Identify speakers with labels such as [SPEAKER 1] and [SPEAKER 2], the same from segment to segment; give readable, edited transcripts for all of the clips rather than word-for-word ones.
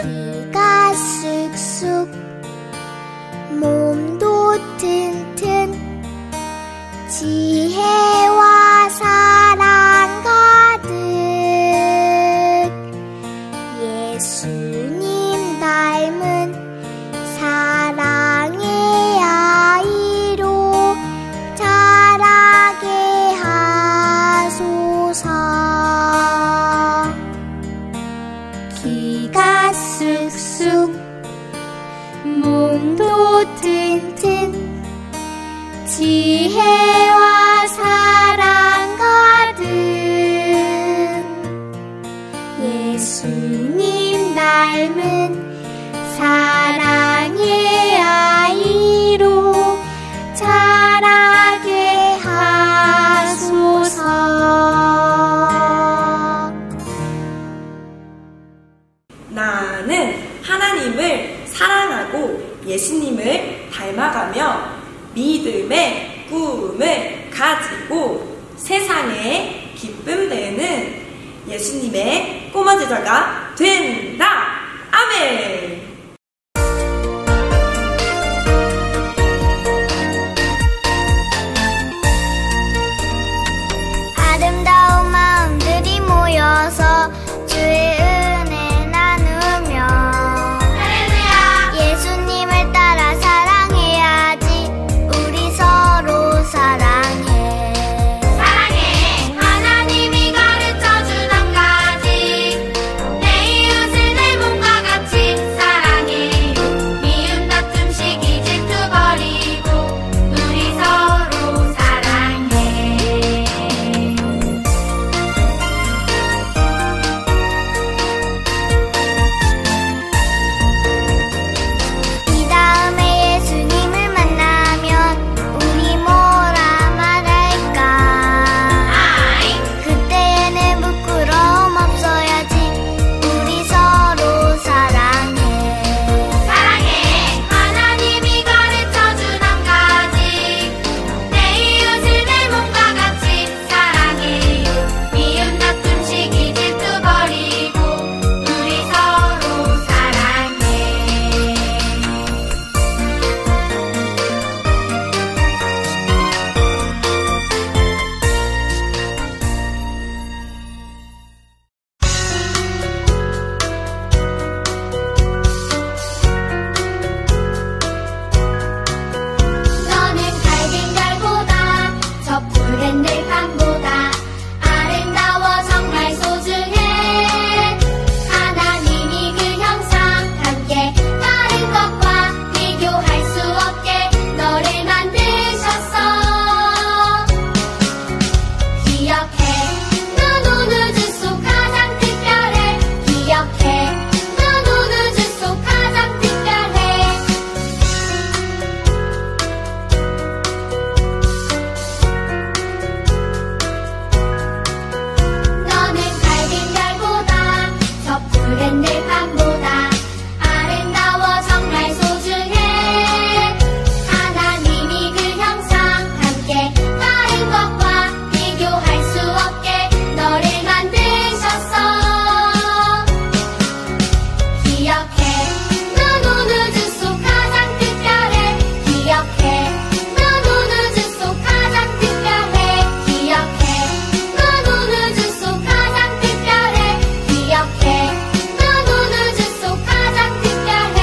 [SPEAKER 1] 기가 쑥쑥 몸도 튼튼 지혜와 사랑 가득 예수님 닮은 사랑의 아이로 자라게 하소서. 기가 쑥쑥 몸도 튼튼 지혜와 사랑 가득 예수님 닮은 사랑의 아이로 자라게 하소서.
[SPEAKER 2] 나는 하나님을 사랑하고 예수님을 닮아가며 믿음의 꿈을 가지고 세상에 기쁨 되는 예수님의 꼬마 제자가 된다. 아멘.
[SPEAKER 1] 아름다운 마음들이 모여서 주의 은혜 나누며 할렐루야. 예수님을 따라 사랑해야지. 우리 서로 사랑해. 사랑해. 하나님이 가르쳐준 한 가지. 내 이웃을 내 몸과 같이 사랑해요. 미움 다툼 시기 질투 버리고 우리 서로 사랑해. 이 다음에 예수님을 만나면 우리 뭐라 말할까? 그때에는 부끄러움 없어야지. 우리 서로 사랑해. 사랑해. 하나님이 가르쳐준 한 가지. 내 이웃을 내 몸과 같이 사랑해요. 미움 다툼 시기 질투 버리고 우리 서로 사랑해. 너는 갈긴 달보다 저 푸른 들판보다 아름다워 정말 소중해. 하나님이 그 형상 함께 다른 것과 비교할 수 없게 너를 만드셨어. 기억해. 넌 온 우주 속 가장 특별해. 기억해. 넌 온 우주 속 가장 특별해. 너는 갈긴 달보다 저 푸른 들판보다 아름다워 정말 소중해. 하나님이 그 형상 함께 다른 것과 비교할 수 없게 너를 만드셨어. 기억해. 넌 온 우주 속 가장 특별해. 기억해. 넌 온 우주 속 가장 특별해. 기억해. 넌 온 우주 속 가장 특별해. 기억해. 넌 온 우주 속 가장 특별해.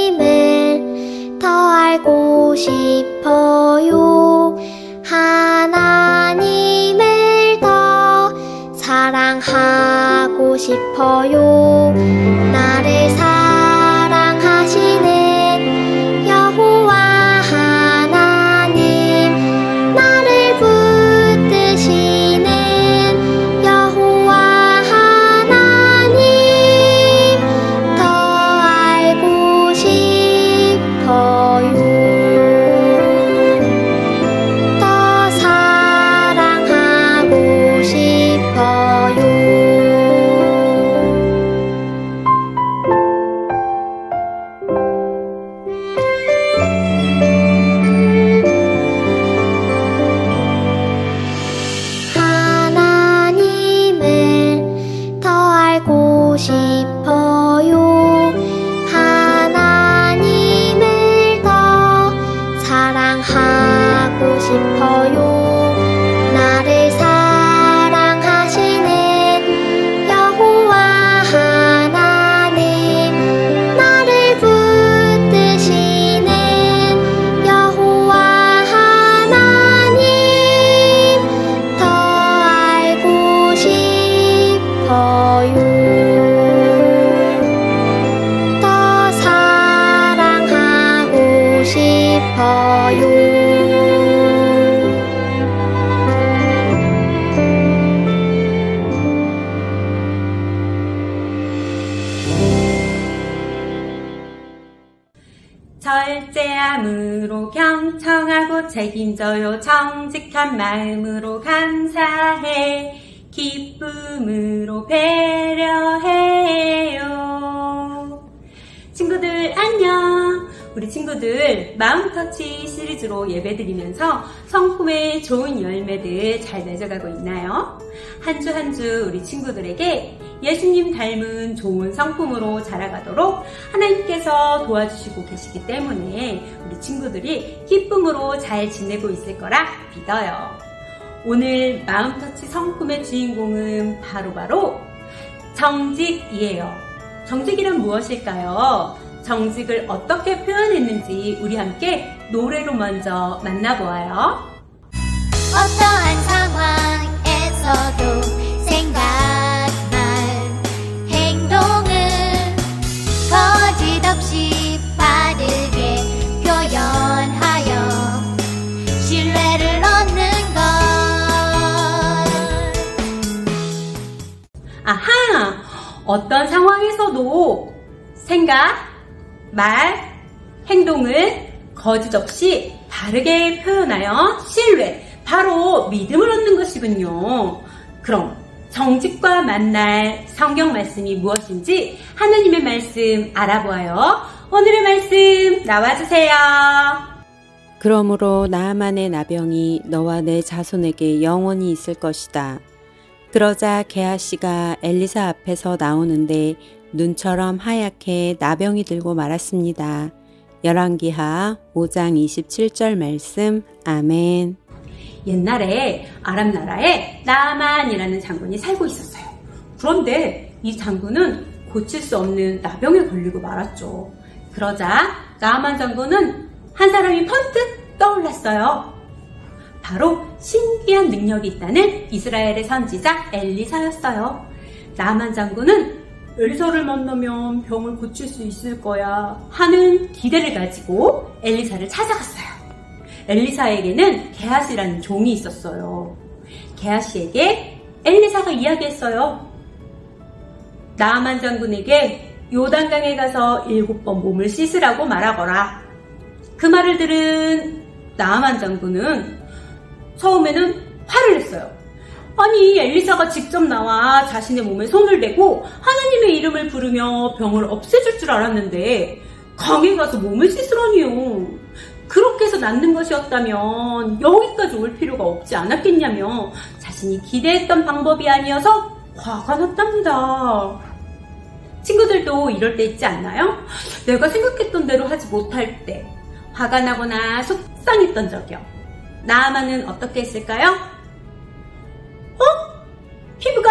[SPEAKER 1] 하나님을 더 알고 싶어요. 하나님을 더 사랑하고 싶어요. 나를 사랑하시는 여호와 하나님, 나를 붙드시는 여호와
[SPEAKER 3] 인내함으로 경청하고 책임져요. 정직한 마음으로 감사해. 기쁨으로 배려해요. 친구들 안녕. 우리 친구들 마음터치 시리즈로 예배드리면서 성품의 좋은 열매들 잘 맺어가고 있나요? 한 주 한 주 우리 친구들에게 예수님 닮은 좋은 성품으로 자라가도록 하나님께서 도와주시고 계시기 때문에 우리 친구들이 기쁨으로 잘 지내고 있을 거라 믿어요. 오늘 마음터치 성품의 주인공은 바로 정직이에요. 정직이란 무엇일까요? 정직을 어떻게 표현했는지 우리 함께 노래로 먼저 만나보아요.
[SPEAKER 1] 어떠한 상황에서도 생각, 말, 행동을 거짓 없이 바르게 표현하여 신뢰를 얻는 것.
[SPEAKER 3] 아하! 어떤 상황에서도 생각, 말, 행동을 거짓 없이 바르게 표현하여 신뢰, 바로 믿음을 얻는 것이군요. 그럼 정직과 만날 성경 말씀이 무엇인지 하나님의 말씀 알아보아요. 오늘의 말씀 나와주세요.
[SPEAKER 4] 그러므로 나아만의 나병이 너와 내 자손에게 영원히 있을 것이다. 그러자 게하시가 엘리사 앞에서 나오는데 눈처럼 하얗게 나병이 들고 말았습니다. 열왕기하 5장 27절 말씀. 아멘.
[SPEAKER 3] 옛날에 아람 나라에 나아만이라는 장군이 살고 있었어요. 그런데 이 장군은 고칠 수 없는 나병에 걸리고 말았죠. 그러자 나아만 장군은 한 사람이 번뜩 떠올랐어요. 바로 신기한 능력이 있다는 이스라엘의 선지자 엘리사였어요. 나아만 장군은 엘리사를 만나면 병을 고칠 수 있을 거야 하는 기대를 가지고 엘리사를 찾아갔어요. 엘리사에게는 게하시라는 종이 있었어요. 게하시에게 엘리사가 이야기했어요. 나아만 장군에게 요단강에 가서 7번 몸을 씻으라고 말하거라. 그 말을 들은 나아만 장군은 처음에는 화를 냈어요. 아니, 엘리사가 직접 나와 자신의 몸에 손을 대고 하나님의 이름을 부르며 병을 없애줄 줄 알았는데 강에 가서 몸을 씻으라니요. 그렇게 해서 낫는 것이었다면 여기까지 올 필요가 없지 않았겠냐며 자신이 기대했던 방법이 아니어서 화가 났답니다. 친구들도 이럴 때 있지 않나요? 내가 생각했던 대로 하지 못할 때 화가 나거나 속상했던 적이요. 나아만은 어떻게 했을까요? 피부가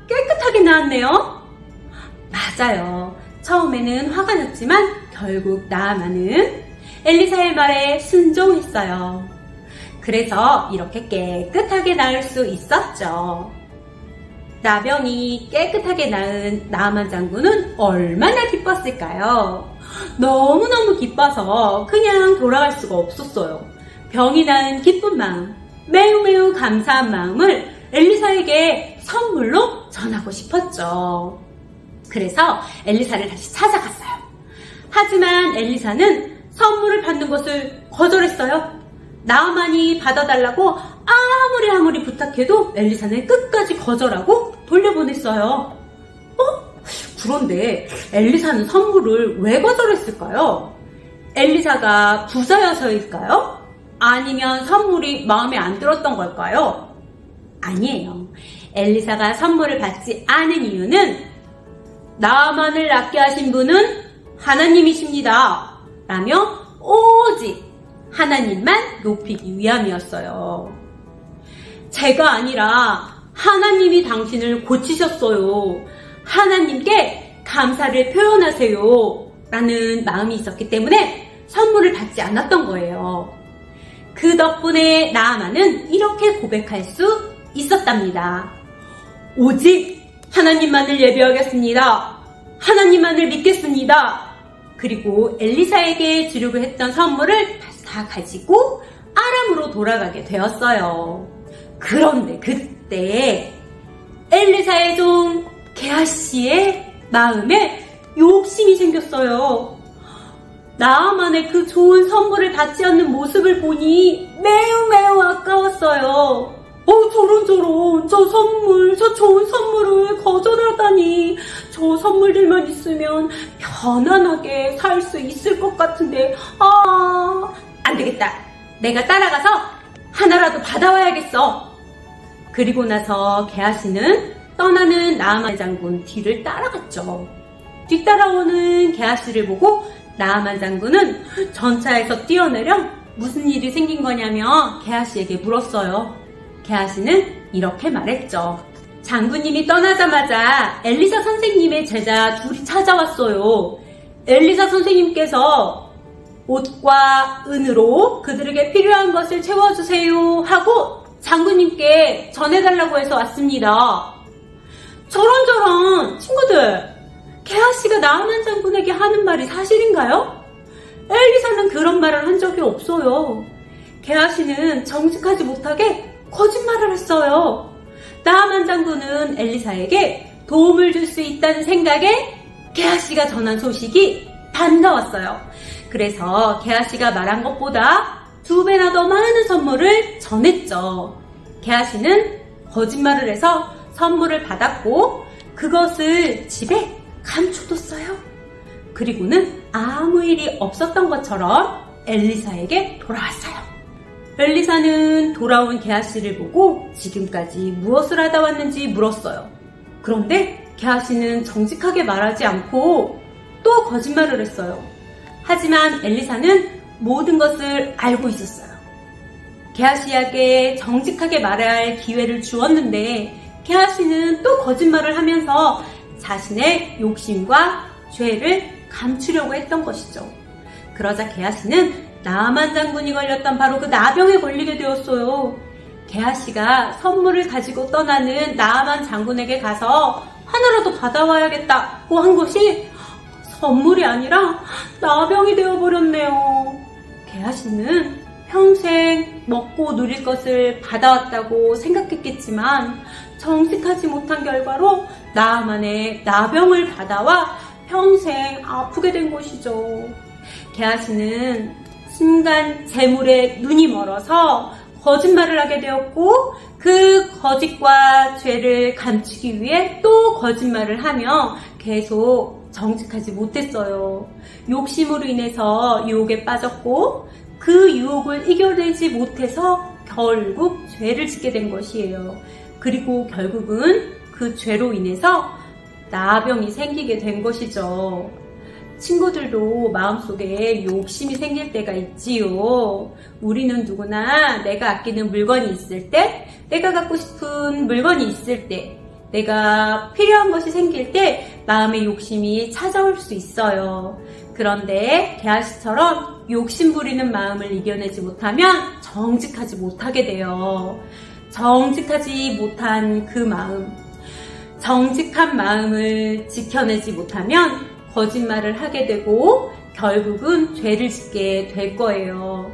[SPEAKER 3] 깨끗하게 나았네요. 맞아요. 처음에는 화가 났지만 결국 나아만은 엘리사의 말에 순종했어요. 그래서 이렇게 깨끗하게 나을 수 있었죠. 나병이 깨끗하게 나은 나아만 장군은 얼마나 기뻤을까요? 너무너무 기뻐서 그냥 돌아갈 수가 없었어요. 병이 나은 기쁜 마음, 매우 감사한 마음을 엘리사에게 선물로 전하고 싶었죠. 그래서 엘리사를 다시 찾아갔어요. 하지만 엘리사는 선물을 받는 것을 거절했어요. 나아만이 받아달라고 아무리 부탁해도 엘리사는 끝까지 거절하고 돌려보냈어요. 그런데 엘리사는 선물을 왜 거절했을까요? 엘리사가 부자여서일까요? 아니면 선물이 마음에 안 들었던 걸까요? 아니에요. 엘리사가 선물을 받지 않은 이유는 나아만을 낫게 하신 분은 하나님이십니다 라며 오직 하나님만 높이기 위함이었어요. 제가 아니라 하나님이 당신을 고치셨어요. 하나님께 감사를 표현하세요 라는 마음이 있었기 때문에 선물을 받지 않았던 거예요. 그 덕분에 나아만은 이렇게 고백할 수 있었답니다. 오직 하나님만을 예배하겠습니다. 하나님만을 믿겠습니다. 그리고 엘리사에게 주려고 했던 선물을 다 가지고 아람으로 돌아가게 되었어요. 그런데 그때 엘리사의 종 게하시의 마음에 욕심이 생겼어요. 나만의 그 좋은 선물을 받지 않는 모습을 보니 매우 아까웠어요. 저런 저 좋은 선물을 거절하다니. 저 선물들만 있으면 편안하게 살 수 있을 것 같은데, 안 되겠다. 내가 따라가서 하나라도 받아와야겠어. 그리고 나서 게하씨는 떠나는 나아만 장군 뒤를 따라갔죠. 뒤따라오는 게하씨를 보고 나아만 장군은 전차에서 뛰어내려 무슨 일이 생긴 거냐며 게하씨에게 물었어요. 게하씨는 이렇게 말했죠. 장군님이 떠나자마자 엘리사 선생님의 제자 둘이 찾아왔어요. 엘리사 선생님께서 옷과 은으로 그들에게 필요한 것을 채워주세요 하고 장군님께 전해달라고 해서 왔습니다. 저런 친구들, 게하씨가 나아만 장군에게 하는 말이 사실인가요? 엘리사는 그런 말을 한 적이 없어요. 게하씨는 정직하지 못하게 거짓말을 했어요. 나아만 장군은 엘리사에게 도움을 줄 수 있다는 생각에 게하씨가 전한 소식이 반가웠어요. 그래서 게하씨가 말한 것보다 2배나 더 많은 선물을 전했죠. 게하씨는 거짓말을 해서 선물을 받았고 그것을 집에 감춰뒀어요. 그리고는 아무 일이 없었던 것처럼 엘리사에게 돌아왔어요. 엘리사는 돌아온 게하씨를 보고 지금까지 무엇을 하다 왔는지 물었어요. 그런데 게하씨는 정직하게 말하지 않고 또 거짓말을 했어요. 하지만 엘리사는 모든 것을 알고 있었어요. 게하씨에게 정직하게 말해야 할 기회를 주었는데 게하씨는 또 거짓말을 하면서 자신의 욕심과 죄를 감추려고 했던 것이죠. 그러자 게하씨는 나아만 장군이 걸렸던 바로 그 나병에 걸리게 되었어요. 게하씨가 선물을 가지고 떠나는 나아만 장군에게 가서 하나라도 받아와야겠다고 한 것이 선물이 아니라 나병이 되어버렸네요. 게하씨는 평생 먹고 누릴 것을 받아왔다고 생각했겠지만 정직하지 못한 결과로 나아만의 나병을 받아와 평생 아프게 된 것이죠. 게하씨는 순간 재물에 눈이 멀어서 거짓말을 하게 되었고 그 거짓과 죄를 감추기 위해 또 거짓말을 하며 계속 정직하지 못했어요. 욕심으로 인해서 유혹에 빠졌고 그 유혹을 이겨내지 못해서 결국 죄를 짓게 된 것이에요. 그리고 결국은 그 죄로 인해서 나병이 생기게 된 것이죠. 친구들도 마음속에 욕심이 생길 때가 있지요. 우리는 누구나 내가 아끼는 물건이 있을 때, 내가 갖고 싶은 물건이 있을 때, 내가 필요한 것이 생길 때 마음의 욕심이 찾아올 수 있어요. 그런데 게하씨처럼 욕심 부리는 마음을 이겨내지 못하면 정직하지 못하게 돼요. 정직하지 못한 그 마음, 정직한 마음을 지켜내지 못하면 거짓말을 하게 되고 결국은 죄를 짓게 될 거예요.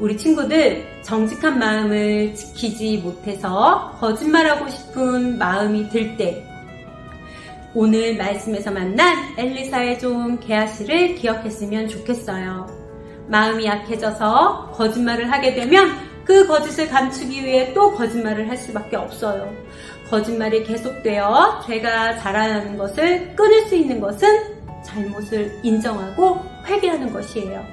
[SPEAKER 3] 우리 친구들 정직한 마음을 지키지 못해서 거짓말하고 싶은 마음이 들 때 오늘 말씀에서 만난 엘리사의 종 게하씨를 기억했으면 좋겠어요. 마음이 약해져서 거짓말을 하게 되면 그 거짓을 감추기 위해 또 거짓말을 할 수밖에 없어요. 거짓말이 계속되어 죄가 자라나는 것을 끊을 수 있는 것은 잘못을 인정하고 회개하는 것이에요.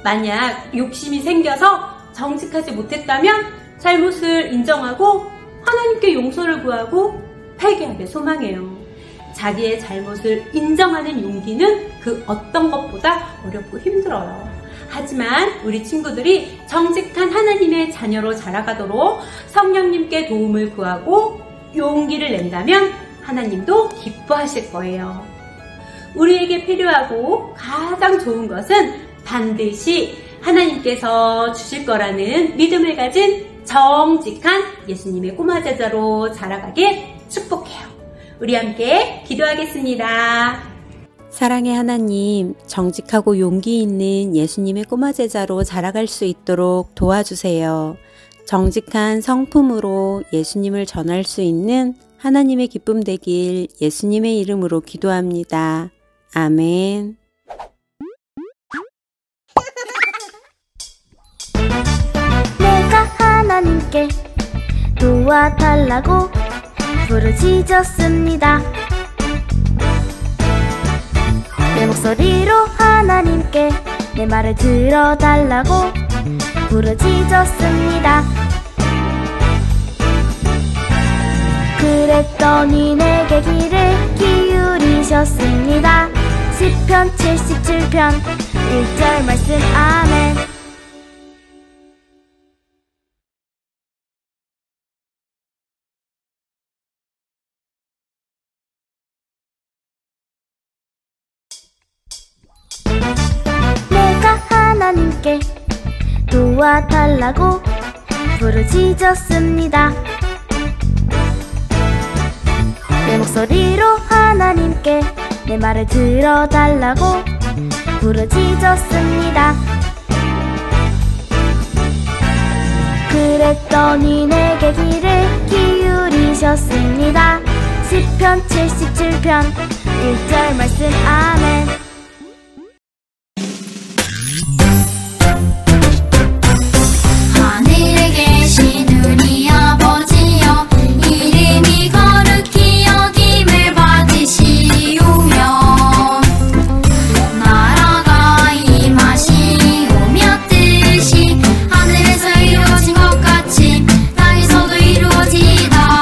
[SPEAKER 3] 만약 욕심이 생겨서 정직하지 못했다면 잘못을 인정하고 하나님께 용서를 구하고 회개하길 소망해요. 자기의 잘못을 인정하는 용기는 그 어떤 것보다 어렵고 힘들어요. 하지만 우리 친구들이 정직한 하나님의 자녀로 자라가도록 성령님께 도움을 구하고 용기를 낸다면 하나님도 기뻐하실 거예요. 우리에게 필요하고 가장 좋은 것은 반드시 하나님께서 주실 거라는 믿음을 가진 정직한 예수님의 꼬마 제자로 자라가길 축복해요. 우리 함께 기도하겠습니다.
[SPEAKER 4] 사랑의 하나님, 정직하고 용기 있는 예수님의 꼬마 제자로 자라갈 수 있도록 도와주세요. 정직한 성품으로 예수님을 전할 수 있는 하나님의 기쁨 되길 예수님의 이름으로 기도합니다. 아멘.
[SPEAKER 1] 하나님께 도와달라고 부르짖었습니다. 내 목소리로 하나님께 내 말을 들어달라고 부르짖었습니다. 그랬더니 내게 귀를 기울이셨습니다. 시편 77편 1절 말씀 아멘. 내가 하나님께 도와달라고 부르짖었습니다. 내 목소리로 하나님께 내 말을 들어달라고 부르짖었습니다. 그랬더니 내게 귀를 기울이셨습니다. 시편 77편 1절 말씀 아멘.
[SPEAKER 5] 하늘에 계신 우리 아버지여, 이름이 거룩히 여김을 받으시오며, 나라가 임하시오며, 뜻이 하늘에서 이루어진 것 같이 땅에서도 이루어지이다.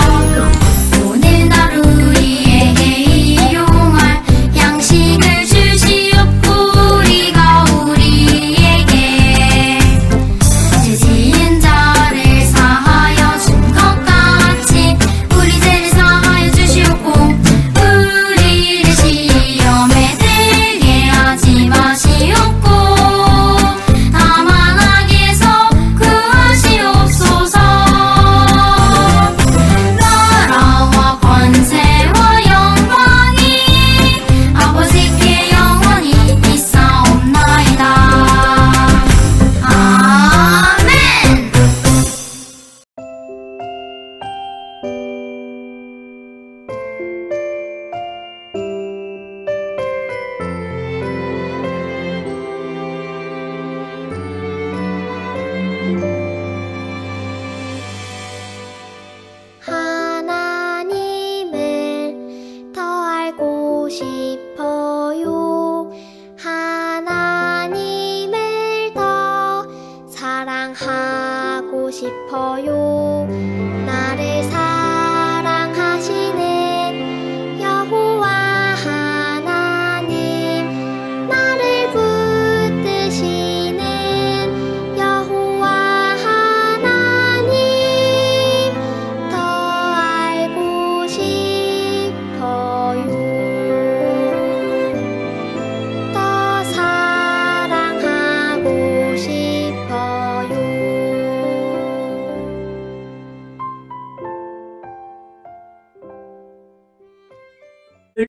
[SPEAKER 5] 오늘 하루 우리에게 일용할 양식을 주시옵고, 우리가 우리에게 죄 지은 자를 사하여 준 것 같이 우리 죄를 사하여 주시옵고, 우리를 시험에 들게 하지 마시옵고, 다만 악에서 구하시옵소서. 나라와 권세와 영광이 아버지께 영원히 있사옵나이다. 아멘.
[SPEAKER 1] 하나님을 더 알고 싶어요. 하나님을 더 사랑하고 싶어요. 나를